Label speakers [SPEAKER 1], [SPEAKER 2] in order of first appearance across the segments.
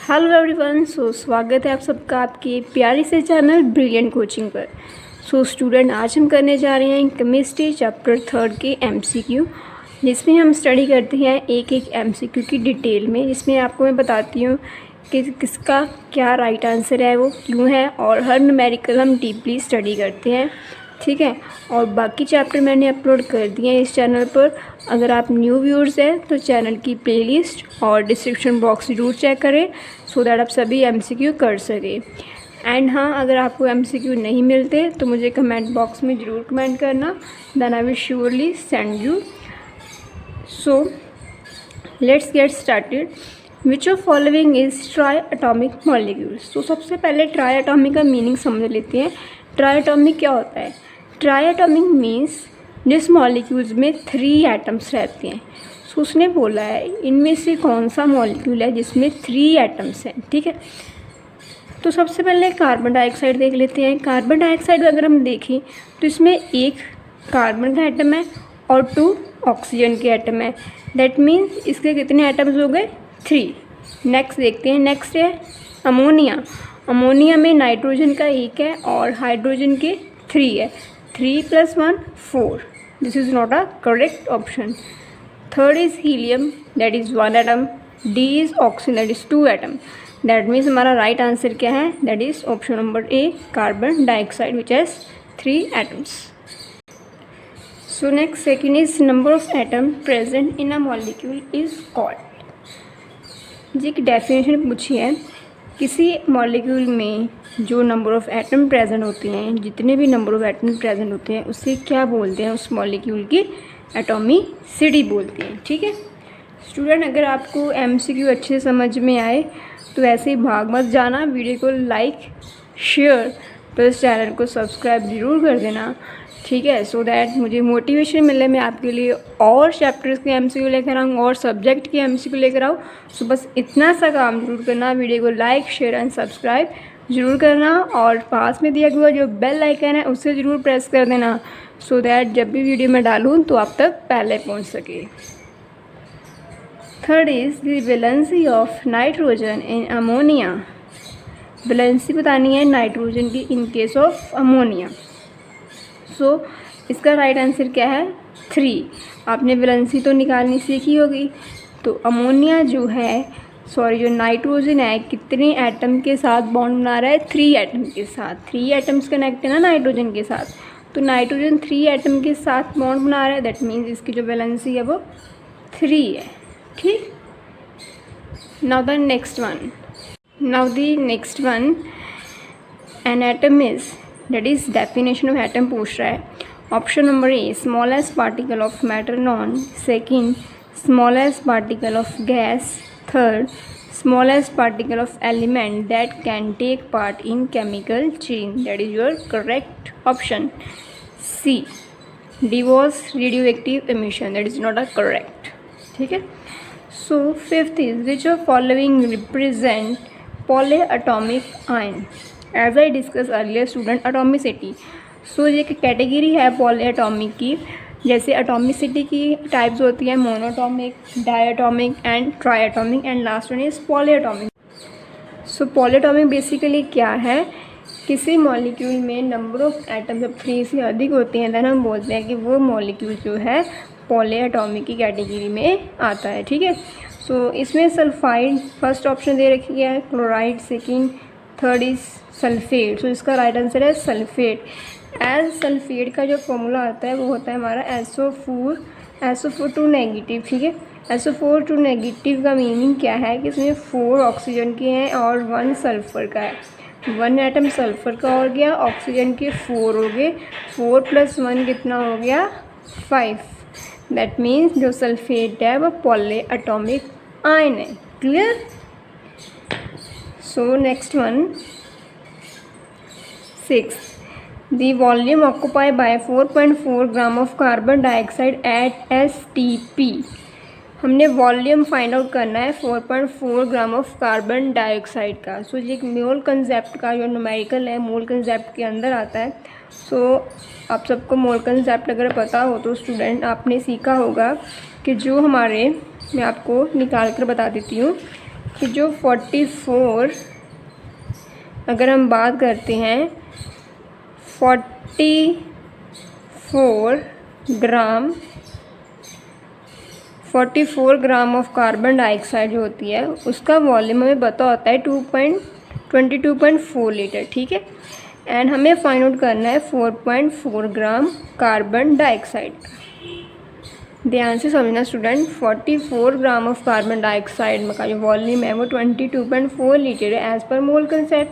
[SPEAKER 1] Hello everyone. स्वागत है आप सबका आपके प्यारे से चैनल ब्रिलियंट कोचिंग पर। स्टूडेंट, आज हम करने जा रहे हैं केमिस्ट्री चैप्टर 3 के एमसीक्यू, जिसमें हम स्टडी करते हैं एक एक एमसीक्यू की डिटेल में, जिसमें आपको मैं बताती हूँ कि किसका क्या राइट आंसर है, वो क्यों है, और हर न्यूमेरिकल हम डीपली स्टडी करते हैं। ठीक है, और बाकी चैप्टर मैंने अपलोड कर दिए हैं इस चैनल पर। अगर आप न्यू व्यूअर्स हैं तो चैनल की प्लेलिस्ट और डिस्क्रिप्शन बॉक्स ज़रूर चेक करें, सो दैट आप सभी एमसीक्यू कर सकें। एंड हाँ, अगर आपको एमसीक्यू नहीं मिलते तो मुझे कमेंट बॉक्स में ज़रूर कमेंट करना, then I will surely send you. So let's get started. Which of following is triatomic molecules. तो सबसे पहले ट्राई एटॉमिक का मीनिंग समझ लेते हैं। ट्राई एटॉमिक क्या होता है? ट्राई एटॉमिक मीन्स जिस मॉलिक्यूल्स में 3 एटम्स रहते हैं। सो उसने बोला है इनमें से कौन सा मॉलिक्यूल है जिसमें 3 एटम्स हैं। ठीक है, तो सबसे पहले कार्बन डाइऑक्साइड देख लेते हैं। कार्बन डाइऑक्साइड अगर हम देखें तो इसमें एक कार्बन का एटम है और 2 ऑक्सीजन के एटम है। दैट मीन्स इसके कितने एटम्स हो गए? 3। नेक्स्ट देखते हैं। नेक्स्ट है अमोनिया। अमोनिया में नाइट्रोजन का 1 है और हाइड्रोजन के 3 है। 3 + 1 4। This is not a correct option. Third is helium, that is 1 atom. D is oxygen, that is 2 atom. That means हमारा राइट आंसर क्या है? That is option number A, carbon dioxide, which has 3 atoms. So next second is number of atom present in a molecule is called. जी, एक definition पूछी है, किसी molecule में जो नंबर ऑफ़ एटम प्रेजेंट होते हैं, जितने भी नंबर ऑफ़ एटम प्रेजेंट होते हैं, उससे क्या बोलते हैं? उस मॉलिक्यूल की एटॉमिसिटी बोलते हैं। ठीक है स्टूडेंट, अगर आपको एमसीक्यू अच्छे समझ में आए तो ऐसे ही भाग मत जाना, वीडियो को लाइक शेयर प्लस चैनल को सब्सक्राइब ज़रूर कर देना। ठीक है, सो दैट मुझे मोटिवेशन मिले, मैं आपके लिए और चैप्टर्स के एमसीक्यू लेकर आऊँ और सब्जेक्ट के एमसीक्यू लेकर आऊँ। सो बस इतना सा काम जरूर करना, वीडियो को लाइक शेयर एंड सब्सक्राइब ज़रूर करना, और पास में दिया हुआ जो बेल आइकन है उसे ज़रूर प्रेस कर देना, सो दैट जब भी वीडियो मैं डालूँ तो आप तक पहले पहुँच सके। Third is the valency of nitrogen in ammonia. Valency बतानी है नाइट्रोजन की इन केस ऑफ अमोनिया। सो इसका राइट आंसर क्या है? 3। आपने वैलेंसी तो निकालनी सीखी होगी। तो अमोनिया जो नाइट्रोजन है, कितने एटम के साथ बॉन्ड बना रहा है? 3 एटम के साथ। 3 एटम्स कनेक्ट है ना नाइट्रोजन के साथ, तो नाइट्रोजन 3 एटम के साथ बॉन्ड बना रहा है। दैट मीन्स इसकी जो वैलेंसी है वो 3 है। ठीक, now the next one an atom is, that is definition of atom पूछ रहा है। Option number A, smallest particle of matter known. Second, smallest particle of gas. Third, smallest particle of element that can take part in chemical change. That is your correct option C, D was radioactive emission. That is not a correct. ठीक है, so fifth is which of following represent poly atomic ion. As I discuss earlier student, atomicity. So ये एक category है poly atomic की। जैसे atomicity की types होती हैं monoatomic, diatomic and triatomic, and last one is polyatomic. So polyatomic basically क्या है? किसी मॉलिक्यूल में नंबर ऑफ एटम जब 3 से अधिक होते हैं, देन हम बोलते हैं कि वो मॉलिक्यूल जो है पॉलीएटॉमिक की कैटेगरी में आता है। ठीक है, सो इसमें सल्फाइड फर्स्ट ऑप्शन दे रखी है, chloride second, third is sulphate. So इसका राइट आंसर है सल्फेट। एज सल्फेट का जो फॉर्मूला आता है वो होता है हमारा SO4 नेगेटिव। ठीक है, SO4 नेगेटिव का मीनिंग क्या है कि इसमें 4 ऑक्सीजन के हैं और 1 सल्फ़र का है। 1 एटम सल्फ़र का हो गया, ऑक्सीजन के 4 हो गए, 4 + 1 कितना हो गया? 5। दैट मीन्स जो सल्फेट है वो पॉली एटॉमिक आयन है। Clear? So next one 6. The volume occupied by 4.4 gram of carbon dioxide eight STP। हमने वॉल्यूम फाइंड आउट करना है 4.4 ग्राम ऑफ कार्बन डाइऑक्साइड का। सो ये एक मोल कंसेप्ट का जो न्यूमेरिकल है, मोल कंसेप्ट के अंदर आता है। सो आप सबको मोल कंसेप्ट अगर पता हो तो स्टूडेंट आपने सीखा होगा कि जो हमारे, मैं आपको निकाल कर बता देती हूँ कि जो 44, अगर हम बात करते हैं 44 ग्राम ऑफ कार्बन डाइऑक्साइड जो होती है उसका वॉल्यूम हमें पता होता है 22.4 लीटर, ठीक है। एंड हमें फाइंड आउट करना है 4.4 ग्राम कार्बन डाइऑक्साइड। ध्यान से समझना student, 44 gram of carbon dioxide का जो वॉल्यूम है वो 22.4 लीटर है एज पर मोल कंसेप्ट।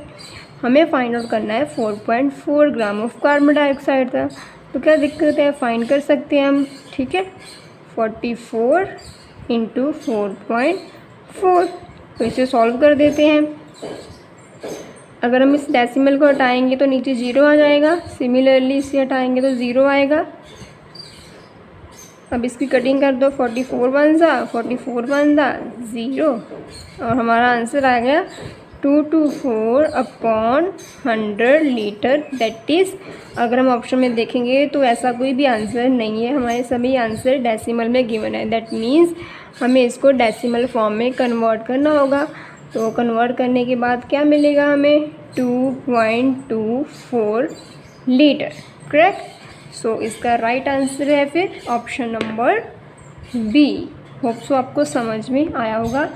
[SPEAKER 1] हमें फाइंड आउट करना है 4.4 ग्राम ऑफ कार्बन डाइऑक्साइड था, तो क्या दिक्कत है, फाइंड कर सकते हैं हम, ठीक है। 44 इंटू 4.4, तो इसे सॉल्व कर देते हैं। अगर हम इस डेसिमल को हटाएंगे तो नीचे 0 आ जाएगा, सिमिलरली इसे हटाएंगे तो 0 आएगा। अब इसकी कटिंग कर दो, 44 वन ज़ा 0 और हमारा आंसर आ गया 224/100 लीटर। दैट इज़, अगर हम ऑप्शन में देखेंगे तो ऐसा कोई भी आंसर नहीं है, हमारे सभी आंसर डेसिमल में गिवन है। दैट मीन्स हमें इसको डेसिमल फॉर्म में कन्वर्ट करना होगा। तो कन्वर्ट करने के बाद क्या मिलेगा हमें, 2.24 लीटर, करेक्ट। सो इसका राइट आंसर है फिर option number B. Hope so आपको समझ में आया होगा,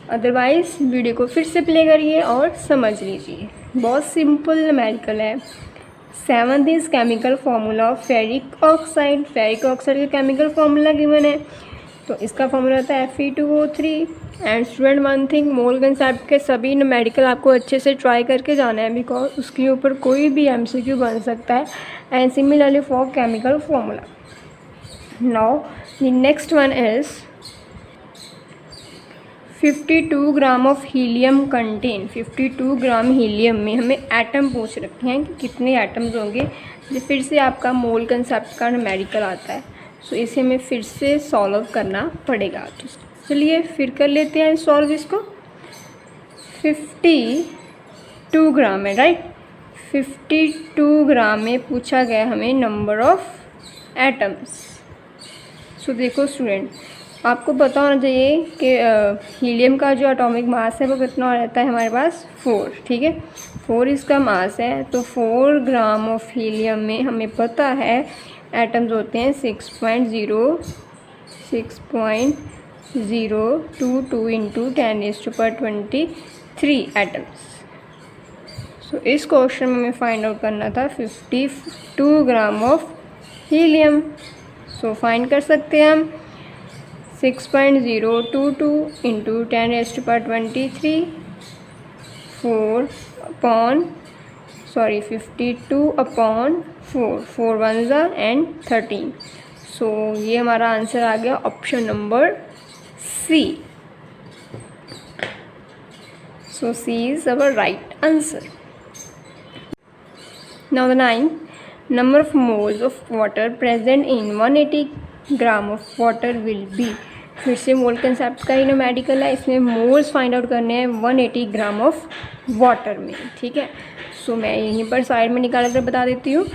[SPEAKER 1] अदरवाइज़ वीडियो को फिर से प्ले करिए और समझ लीजिए। बहुत सिंपल न्यूमेरिकल है। 7th is chemical formula of ferric oxide. Ferric oxide का केमिकल फार्मूला गिवन है, तो इसका फार्मूला होता है Fe2O3। And student one thing, mole concept के सभी न्यूमेरिकल आपको अच्छे से ट्राई करके जाना है, बिकॉज उसके ऊपर कोई भी MCQ बन सकता है। And similarly for chemical formula. Now the next one is 52 gram of helium contain. 52 gram helium में हमें एटम पूछ रखे हैं कि कितने एटम्स होंगे। ये फिर से आपका मोल कंसेप्ट का न्यूमेरिकल आता है, सो इसे हमें फिर से सॉल्व करना पड़ेगा। तो चलिए फिर कर लेते हैं सॉल्व इसको। 52 ग्राम है, राइट। 52 ग्राम में पूछा गया हमें नंबर ऑफ एटम्स। सो देखो स्टूडेंट, आपको पता होना चाहिए कि हीलियम का जो एटॉमिक मास है वो कितना रहता है हमारे पास, 4, ठीक है। 4 इसका मास है, तो 4 ग्राम ऑफ हीलियम में हमें पता है एटम्स होते हैं 6.022 इंटू 10⁻23 एटम्स। सो इस क्वेश्चन में हमें फाइंड आउट करना था 52 gram of helium. So find कर सकते हैं हम 6.022 इंटू 10⁻23 52/4, 4 1 ज़ा एंड 13। सो ये हमारा आंसर आ गया option number C. So C is our right answer. Now the 9th, number of moles of water present in 180 gram of water will be. फिर से मोल कंसेप्ट का ही न्यूमेरिकल है, इसमें मोल्स फाइंड आउट करने हैं 180 ग्राम ऑफ वाटर में, ठीक है। सो मैं यहीं पर साइड में निकाल कर बता देती हूँ।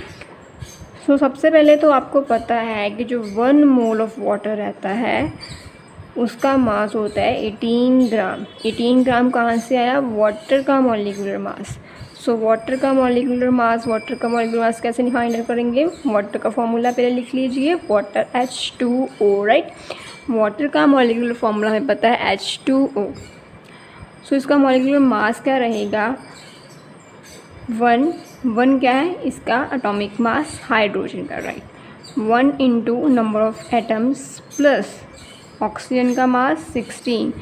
[SPEAKER 1] सो सबसे पहले तो आपको पता है कि जो 1 मोल ऑफ वाटर रहता है उसका मास होता है 18 ग्राम। 18 ग्राम कहाँ से आया, वाटर का मॉलिक्यूलर मास। सो वाटर का मॉलिक्यूलर मास कैसे फाइंड करेंगे, वाटर का फॉर्मूला पहले लिख लीजिए, वाटर H2O, राइट। वाटर का मॉलिक्यूलर फॉर्मूला हमें पता है H2O। सो इसका मॉलिक्यूलर मास क्या रहेगा, 1 क्या है इसका एटॉमिक मास हाइड्रोजन का, right. 1 into number of atoms plus oxygen का मास 16,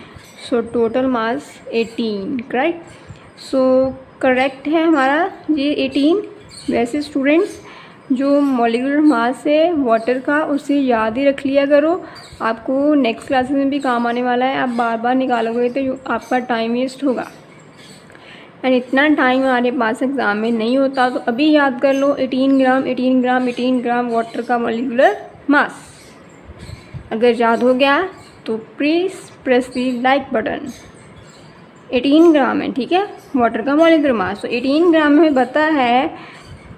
[SPEAKER 1] so total mass 18, right. So correct है हमारा ये 18। वैसे स्टूडेंट्स जो मॉलिक्यूलर मास है वाटर का उसे याद ही रख लिया करो, आपको नेक्स्ट क्लासेस में भी काम आने वाला है। आप बार बार निकालोगे तो आपका टाइम वेस्ट होगा, एंड इतना टाइम हमारे पास एग्ज़ाम में नहीं होता, तो अभी याद कर लो 18 ग्राम वाटर का मॉलिक्यूलर मास। अगर याद हो गया तो please press the like button. 18 ग्राम है, ठीक है, वाटर का मॉलिक्यूलर मास। तो 18 ग्राम में पता है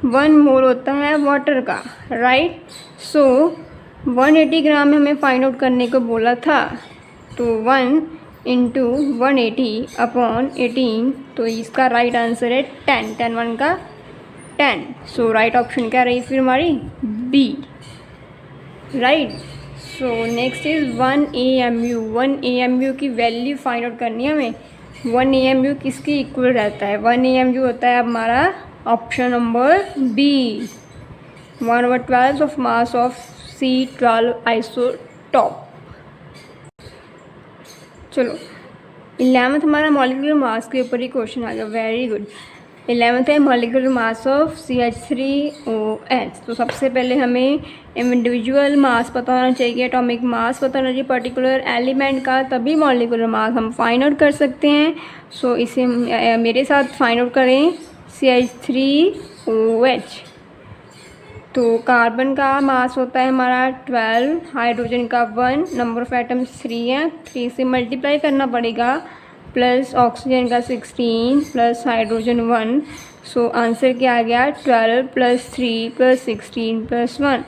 [SPEAKER 1] 1 मोल होता है वाटर का, राइट। सो 180 ग्राम में हमें फाइंड आउट करने को बोला था, तो 1 इंटू 180 अपॉन 18, तो इसका राइट आंसर है 10, 10 1 का 10। सो राइट ऑप्शन क्या रही फिर हमारी B, right. So next is 1 AMU। 1 AMU की वैल्यू फाइंड आउट करनी है हमें। 1 AMU किसके इक्वल रहता है? 1 AMU होता है हमारा option number B, 1/12 of mass of C12 isotope. चलो 11th हमारा मॉलिक्यूलर मास के ऊपर ही क्वेश्चन आ गया, वेरी गुड। 11th है मॉलिक्यूलर मास ऑफ CH3OH। तो सबसे पहले हमें इंडिविजुअल मास पता होना चाहिए, एटॉमिक मास पता होना चाहिए पर्टिकुलर एलिमेंट का, तभी मॉलिक्यूलर मास हम फाइंड आउट कर सकते हैं। सो इसे मेरे साथ फाइंड आउट करें। CH3OH, तो कार्बन का मास होता है हमारा 12, हाइड्रोजन का 1, नंबर ऑफ एटम्स 3 है, 3 से मल्टीप्लाई करना पड़ेगा, प्लस ऑक्सीजन का 16 प्लस हाइड्रोजन 1। सो आंसर क्या आ गया 12 + 3 + 16 + 1।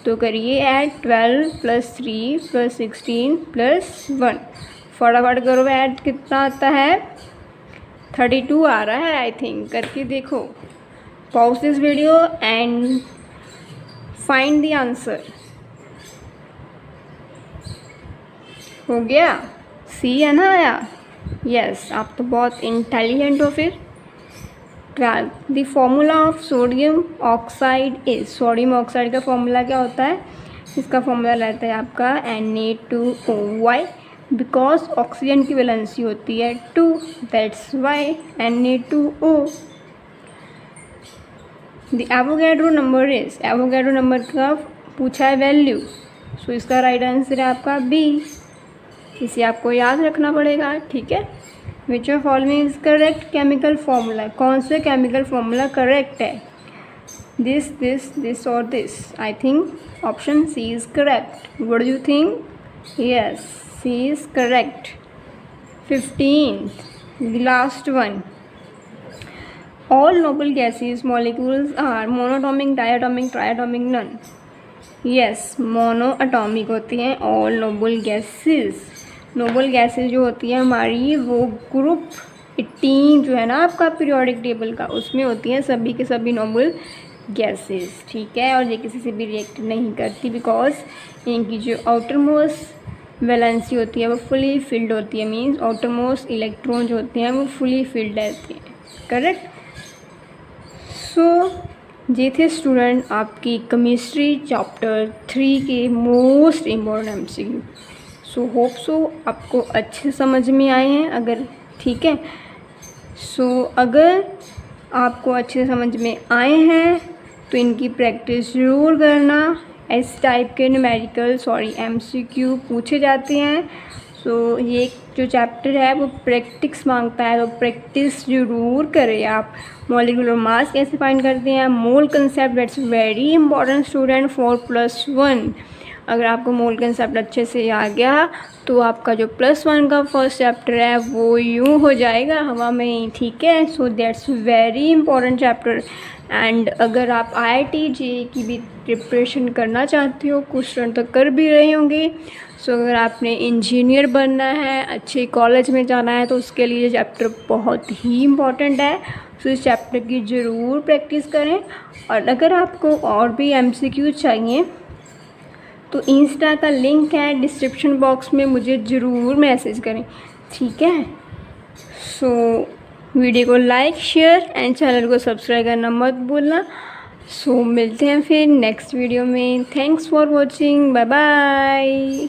[SPEAKER 1] तो करिए ऐड 12 + 3 + 16 + 1, फटाफट करो ऐड, कितना आता है 32 आ रहा है आई थिंक, करके देखो। Pause this video and find the answer. हो गया, सी है ना आया? यस, आप तो बहुत इंटेलिजेंट हो फिर। 12 the formula of sodium oxide is. Sodium oxide का फॉर्मूला क्या होता है? इसका फॉर्मूला रहता है आपका Na2O। बिकॉज ऑक्सीजन की वैलेंसी होती है 2, that's why Na2O। The Avogadro number is. Avogadro number का पूछा है वैल्यू, सो इसका राइट आंसर है आपका बी। इसे आपको याद रखना पड़ेगा, ठीक है। Which of following is correct chemical formula. कौन से केमिकल फॉर्मूला करेक्ट है? दिस दिस दिस और this. I think option C is correct. What do you think? Yes, C is correct. 15th, the last one. All noble gases molecules are monatomic, diatomic, triatomic, none. Yes, monoatomic होती हैं all noble gases। Noble gases जो होती है हमारी वो group 18 जो है ना आपका पीरियोडिक टेबल का, उसमें होती हैं सभी के सभी नोबल गैसेज, ठीक है। और ये किसी से भी रिएक्ट नहीं करती बिकॉज इनकी जो आउटर मोस्ट वैलेंसी होती है वो फुली फिल्ड होती है, मीन्स आउटर मोस्ट इलेक्ट्रॉन जो होते हैं वो फुली फिल्ड रहती हैं, करेक्ट। सो ये थे स्टूडेंट आपकी केमिस्ट्री चैप्टर 3 के most important MCQ। So hope so आपको अच्छे समझ में आए हैं, अगर ठीक है। सो अगर आपको अच्छे समझ में आए हैं तो इनकी प्रैक्टिस ज़रूर करना। इस टाइप के न्यूमेरिकल MCQ पूछे जाते हैं। सो ये जो चैप्टर है वो प्रैक्टिस मांगता है, तो प्रैक्टिस ज़रूर करें आप। मॉलिक्यूलर मास कैसे फाइंड करते हैं, मोल concept, that's very important student 4+1। अगर आपको मोल कंसेप्ट अच्छे से आ गया तो आपका जो +1 का फर्स्ट चैप्टर है वो यूँ हो जाएगा हवा में ही, ठीक है। So that's very important chapter. And अगर आप IIT JEE की भी प्रिपरेशन करना चाहते हो, कुछ रन तक कर भी रहे होंगे, सो अगर आपने इंजीनियर बनना है, अच्छे कॉलेज में जाना है, तो उसके लिए ये चैप्टर बहुत ही इम्पॉर्टेंट है। सो इस चैप्टर की ज़रूर प्रैक्टिस करें। और अगर आपको और भी MCQ चाहिए तो इंस्टा का लिंक है डिस्क्रिप्शन बॉक्स में, मुझे ज़रूर मैसेज करें, ठीक है। सो वीडियो को लाइक, शेयर एंड चैनल को सब्सक्राइब करना मत भूलना। सो मिलते हैं फिर नेक्स्ट वीडियो में। Thanks for watching, bye bye.